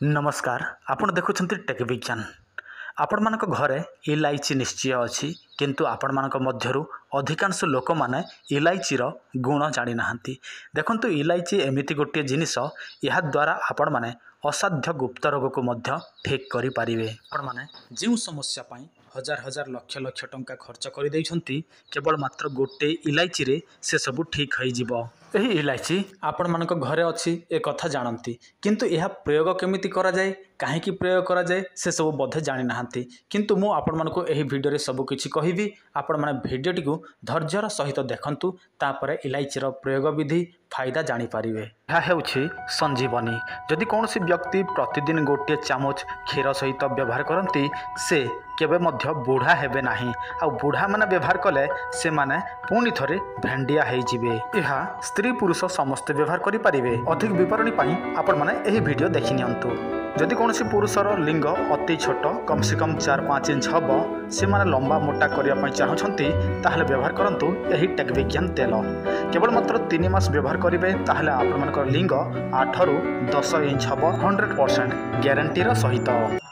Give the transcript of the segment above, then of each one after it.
नमस्कार आपण देखुछंती टेक विज्ञान आपण मानक घरे इलायची निश्चय अछि किंतु आपण मानक मध्यरु अधिकांश लोक माने इलायचीर गुण जानि नाहंती। देखंतु इलायची एमिति गोटे जिनिस या द्वारा आपण माने असाध्य गुप्त रोग को मध्य ठीक करि पारिबे। आपण माने जिउ समस्या पई हजार हजार लक्ष लक्ष टंका खर्च कर देइछंती केवल मात्र गोटे इलायची रे से सब ठीक होई जिवो। एही इलायची आपण मानक घरे अछि ए कथा जानती किंतु यह प्रयोग केमिति करा जाए काहेकि प्रयोग करा जाए से सब बोधे जानि नाहंती किंतु मु आपण मानक एही वीडियो रे सब किछि कहिबी। आपण माने वीडियो टिकु धैर्यर सहित देखंतु तापर इलायचीर प्रयोग विधि फायदा जानि पारिबे। यह हेउछि संजीवनी। जदि कोनोसी व्यक्ति प्रतिदिन गोटे चामच क्षीर सहित व्यवहार करती से केबे मध्य बुढ़ा हेबे नाही आ बुढ़ा माने व्यवहार कले से माने पुनी थरे भेंडिया हेइ जिवे। यह स्त्री पुरुष समस्त व्यवहार करि पारिबे। अधिक विवरणी पई आपण माने एही वीडियो देखि नियंतु। जदि कोनोसी पुरुषर लिंग अति छोट कम से कम 4-5 इंच हबो से माने लंबा मोटा करिया पई चाहछंती ताहले व्यवहार करंतु एही टेक विज्ञान तेल। केवल मात्र 3 मास व्यवहार करिवे ताहले आपण मानकर लिंग 8 रु 10 इंच हबो 100% ग्यारंटी रो सहित।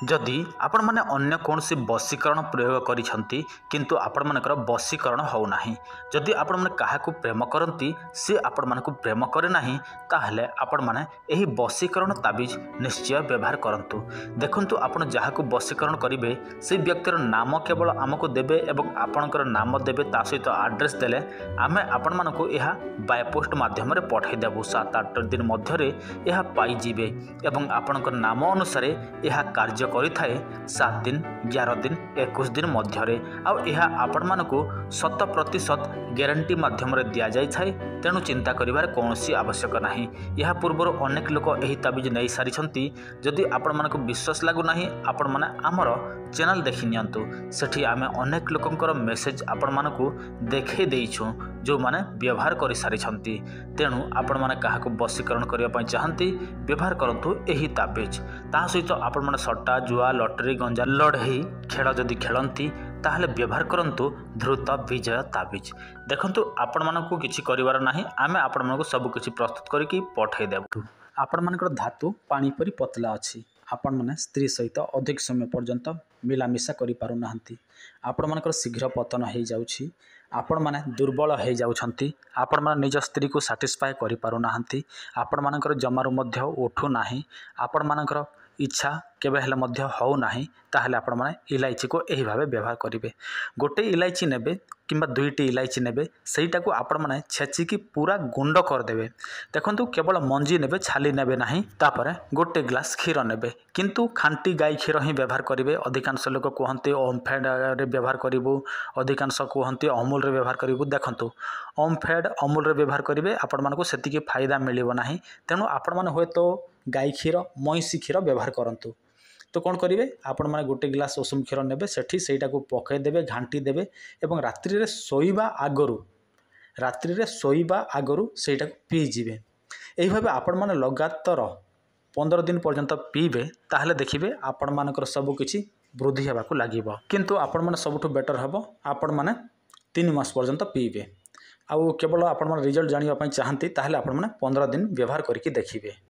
जदि आपण माने अन्य कोनोसी वशीकरण प्रयोग करिसंती किंतु आपण मानकर वशीकरण हो नाही, जदि आपण माने काहाकू प्रेम करंती से आपण मानकू प्रेम करे नाही ताहले आपण माने एही वशीकरण ताबिज निश्चय व्यवहार करंतु। देखंतु आपण जहाकू वशीकरण करिवे से व्यक्तिर नाम केवल आमको देबे एवं आपणकर नाम देबे ता सहित एड्रेस देले आमे आपण मानकू एहा बाय पोस्ट माध्यम रे पठाई देबु। 7-8 दिन मध्य रे एहा पाई जिवे एवं आपणकर नाम अनुसार एहा कार्य करि थाए 7 दिन 11 दिन 21 दिन मध्य रे आ एहा आपण मानकू 100% ग्यारंटी माध्यम रे दिया जाय थाए। तेणु चिंता करिवार कोनोसी आवश्यक नाही। एहा पूर्वर अनेक लोक एही ताबिज नै सारी छंती। जदि आपण मानकू विश्वास लागु नाही आपण माने हमर चैनल देखि नियंतु। सेठी आमे अनेक लोकंकर मेसेज आपण मानकू देखै देइछु जो माने व्यवहार करि सारी छंती। तेणु आपण माने काहाकू वशीकरण करिया पई चाहंती व्यवहार करंतु एही ताबिज। ता सहित आपण माने सट्टा जुआ लॉटरी गंजा लड़ई खेल जदि खेलंती ताहले व्यवहार करंतु ध्रुत विजय ताबिज। देखंतु आपण मानकू किछि करिवार नाही आमे आपण मानकू सब किछि प्रस्तुत करिकि पठाई देबु। आपण मानकर धातु पानी परी पतला अछि। आपण माने स्त्री सहित अधिक समय पर्यंत मिलामिशा करि पारु नाहंती। आपण मानकर शीघ्र पतन हेइ जाउछि। आपण माने दुर्बल हेइ जाउछंती। आपण माने निज स्त्री को सैटिस्फाई करि पारु नाहंती। आपण मानकर जमारु मध्य उठु नाही। आपण मानकर इच्छा केबे हेले मध्य हो नाही ताहले आपण माने इलायची को एही भाबे व्यवहार करिवे। गोटे इलायची नेबे किंबा दुईटी इलायची नेबे सेईटा को आपण माने छेची की पूरा गुंड कर देबे। देखंतु केवल मंजी नेबे छाली नेबे नाही। तापरे गोटे ग्लास क्षीर नेबे किंतु खांटी गाय क्षीर ही व्यवहार करिवे। अधिकांश लोक कहंती ओमफेड रे व्यवहार करिवु, अधिकांश कहंती अमूल रे व्यवहार करिवु। देखंतु ओमफेड अमूल रे व्यवहार करिवे आपण मानको सेति की फायदा मिलिवो नाही। तेणु आपण माने होय तो गाय क्षीर मईसी क्षीर व्यवहार करंतु। तो कौन करेंगे आपण मैंने गोटे ग्लास उषुम क्षीर ने सेठी को पकई देवे घांटी देवे एवं रात्रि रे शोइबा आगरु सेटा पीजिबे। एही भाबे आपण माने लगातार 15 दिन पर्यंत पीबे ताहले देखिबे आपण मानकर सब किछि वृद्धि हेबाकू लागिबो। किंतु आपण माने सबठु बेटर हबो आपण माने 3 मास पर्यंत पीबे। आउ केवल आपण माने रिजल्ट जानिबा पई चाहंती ताहले आपण माने 15 दिन व्यवहार करके देखिबे।